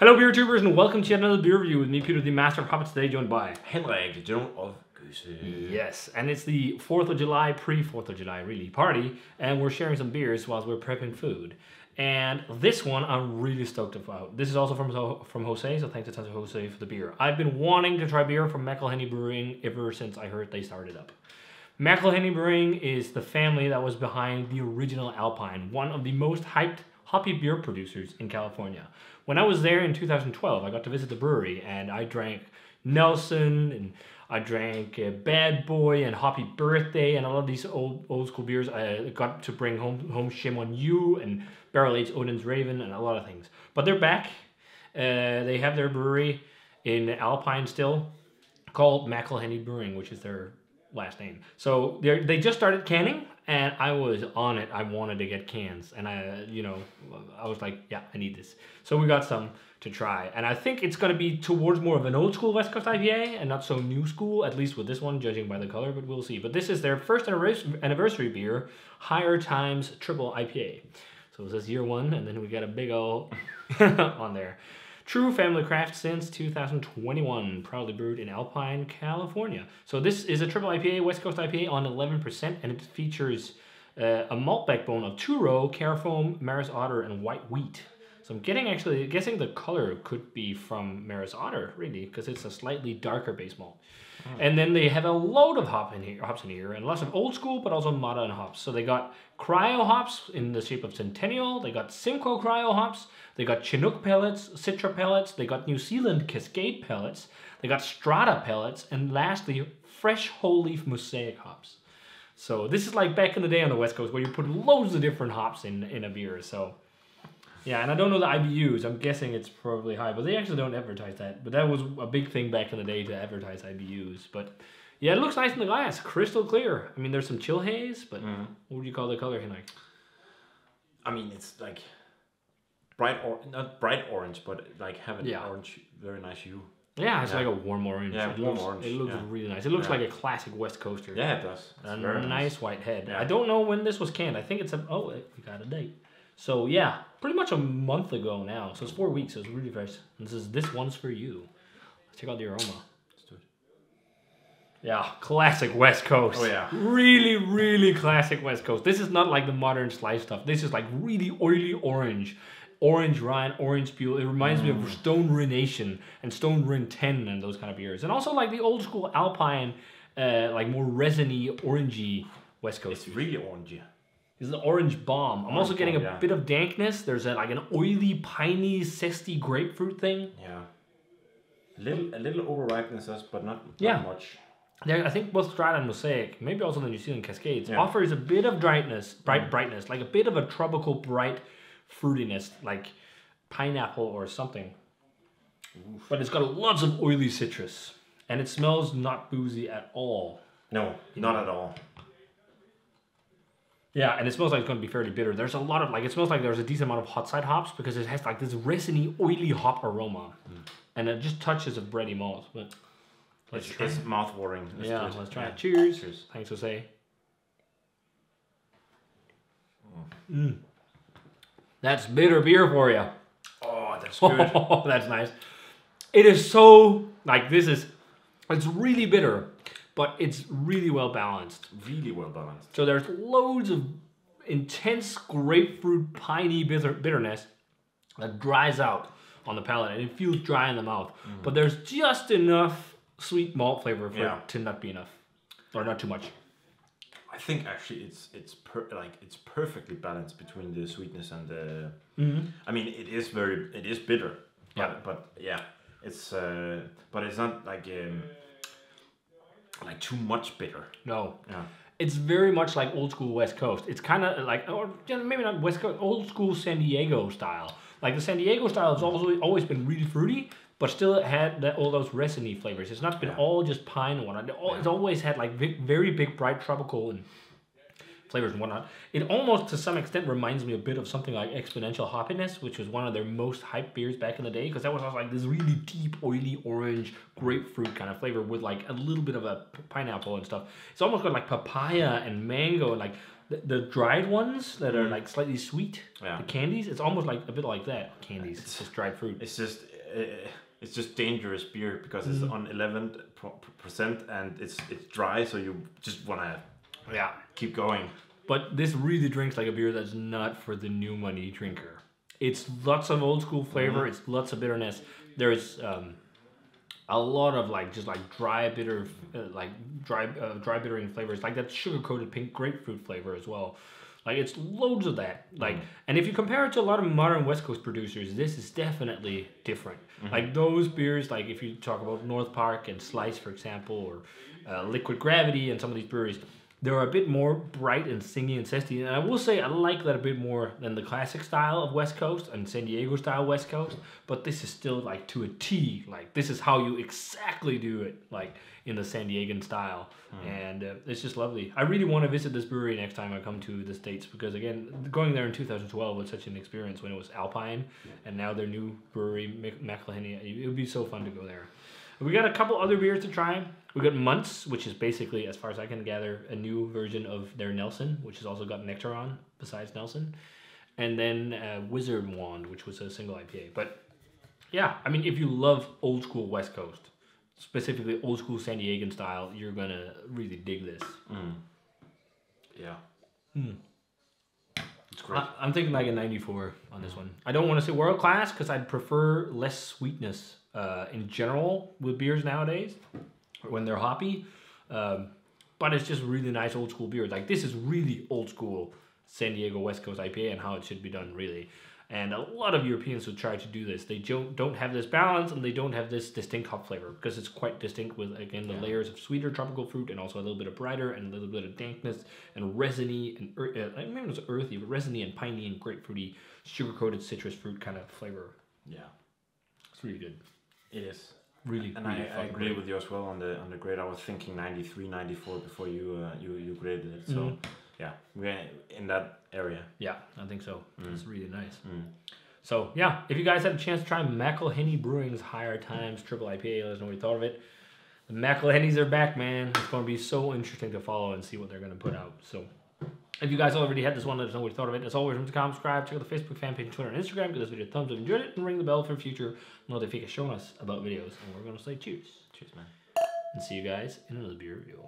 Hello beer tubers and welcome to yet another beer review with me, Peter the Master of Puppets, today joined by Henrik, the General of Goose. Yes, and it's the 4th of July, pre-4th of July really, party, and we're sharing some beers while we're prepping food. And this one I'm really stoked about. This is also from Jose, so thanks a ton to Jose for the beer. I've been wanting to try beer from Mcilhenney Brewing ever since I heard they started up. Mcilhenney Brewing is the family that was behind the original Alpine, one of the most hyped hoppy beer producers in California. When I was there in 2012, I got to visit the brewery and I drank Nelson and I drank Bad Boy and Hoppy Birthday and a lot of these old school beers. I got to bring home Shame on You and Barrel Aged Odin's Raven and a lot of things. But they're back. They have their brewery in Alpine still called Mcilhenney Brewing, which is their last name. So they just started canning and I was on it. I wanted to get cans and I was like, yeah, I need this. So we got some to try. And I think it's going to be towards more of an old school West Coast IPA and not so new school, at least with this one, judging by the color, but we'll see. But this is their first anniversary beer, Higher Times Triple IPA. So it says year one, and then we got a big O on there. True family craft since 2021, proudly brewed in Alpine, California. So this is a triple IPA, West Coast IPA on 11%, and it features a malt backbone of two-row, Carafoam, Maris Otter, and white wheat. So I'm guessing the color could be from Maris Otter, really, because it's a slightly darker base malt. And then they have a load of hops in here, and lots of old school, but also modern hops. So they got cryo hops in the shape of Centennial. They got Simcoe cryo hops. They got Chinook pellets, Citra pellets. They got New Zealand Cascade pellets. They got Strata pellets, and lastly, fresh whole leaf Mosaic hops. So this is like back in the day on the West Coast where you put loads of different hops in a beer. So yeah, and I don't know the IBUs. I'm guessing it's probably high, but they actually don't advertise that. But that was a big thing back in the day to advertise IBUs. But yeah, it looks nice in the glass, crystal clear. I mean, there's some chill haze, but what would you call the color, Henrik? I mean, it's like not bright orange, but like having orange, very nice hue. Yeah, it's like a warm orange. Yeah, warm orange. It looks really nice. It looks like a classic West Coaster. Yeah, it does. It's a very nice white head. Yeah. I don't know when this was canned. I think it's we got a date. So yeah, pretty much a month ago now. So it's 4 weeks. So it's really fresh. And this one's for you. Let's check out the aroma. Let's do it. Yeah, classic West Coast. Oh yeah. Really, really classic West Coast. This is not like the modern slice stuff. This is like really oily orange. Orange rind, orange peel. It reminds me of Stone Ruination and Stone Ruin 10 and those kind of beers. And also like the old school Alpine, like more resiny, orangey West Coast. It's really orangey. It's an orange bomb. I'm also getting a bit of dankness. There's like an oily, piney, zesty grapefruit thing. Yeah. A little overripeness, but not much. I think both Strata and Mosaic, maybe also the New Zealand Cascades, offers a bit of brightness, like a bit of a tropical bright fruitiness, like pineapple or something. Oof. But it's got lots of oily citrus, and it smells not boozy at all. No, not at all. Yeah, and it smells like it's going to be fairly bitter. There's a lot of, it smells like there's a decent amount of hot side hops because it has like this resiny, oily hop aroma. And it just touches of bready malt. But it's mouth-watering. Let's try it. Cheers. Cheers. Thanks, Jose. That's bitter beer for you. Oh, that's good. Oh, that's nice. It is so, it's really bitter, but it's really well balanced. Really well balanced. So there's loads of intense grapefruit, piney bitterness that dries out on the palate, and it feels dry in the mouth. But there's just enough sweet malt flavor for it to not be enough, or not too much. I think actually it's perfectly balanced between the sweetness and the. I mean, it is bitter. But yeah, it's but it's not like too much bitter. No. Yeah. It's very much like old school West Coast. It's kind of like, or maybe not West Coast, old school San Diego style. Like the San Diego style has also always been really fruity, but still had all those resiny flavors. It's not been all just pine and whatnot. It's always had like very big, bright tropical and flavors and whatnot. It almost, to some extent, reminds me a bit of something like Exponential Hoppiness, which was one of their most hyped beers back in the day, because that was also like this really deep, oily, orange, grapefruit kind of flavor with like a little bit of a pineapple and stuff. It's almost got like papaya and mango and like The dried ones that are like slightly sweet, Yeah. the candies, it's almost like a bit like that. Candies, it's just dried fruit. It's just dangerous beer because it's on 11% and it's dry, so you just wanna keep going. But this really drinks like a beer that's not for the new money drinker. It's lots of old school flavor. It's lots of bitterness. There's a lot of like just like dry bitter, dry bittering flavors, like that sugar coated pink grapefruit flavor as well. Like it's loads of that. Like, and if you compare it to a lot of modern West Coast producers, this is definitely different. Like those beers, like if you talk about North Park and Slice, for example, or Liquid Gravity and some of these breweries, they're a bit more bright and singy and zesty. And I will say I like that a bit more than the classic style of West Coast and San Diego style West Coast. But this is still like to a T. Like this is how you exactly do it, like in the San Diegan style. And it's just lovely. I really want to visit this brewery next time I come to the States because again, going there in 2012 was such an experience when it was Alpine and now their new brewery, Mcilhenney. It would be so fun to go there. We got a couple other beers to try. We got Months, which is basically, as far as I can gather, a new version of their Nelson, which has also got nectar on, besides Nelson. And then Wizard Wand, which was a single IPA. But yeah, I mean, if you love old school West Coast, specifically old school San Diegan style, you're going to really dig this. Yeah. It's great. I'm thinking like a 94 on this one. I don't want to say world class because I'd prefer less sweetness in general with beers nowadays when they're hoppy, but it's just really nice old school beer. Like this is really old school San Diego West Coast IPA and how it should be done really. And a lot of Europeans who try to do this, they don't have this balance and they don't have this distinct hop flavor because it's quite distinct with again the layers of sweeter tropical fruit and also a little bit of brighter and a little bit of dankness and resiny and maybe it's earthy, but resiny and piney and grapefruity sugar coated citrus fruit kind of flavor. Yeah, it's really good. It is. Really, and really I agree with you as well on the grade. I was thinking 93, 94 before you graded it. So yeah, we're in that area. Yeah, I think so. It's really nice. So yeah, if you guys had a chance to try Mcilhenney Brewing's Higher Times Triple IPA, let us know what you thought of it. The Mcilhenneys are back, man. It's going to be so interesting to follow and see what they're going to put out. So if you guys already had this one, let us know what you thought of it. As always, remember to comment, subscribe, check out the Facebook fan page, Twitter, and Instagram. Give this video a thumbs up if you enjoyed it, and ring the bell for future notifications showing us about videos. And we're going to say cheers. Cheers, man. And see you guys in another beer review.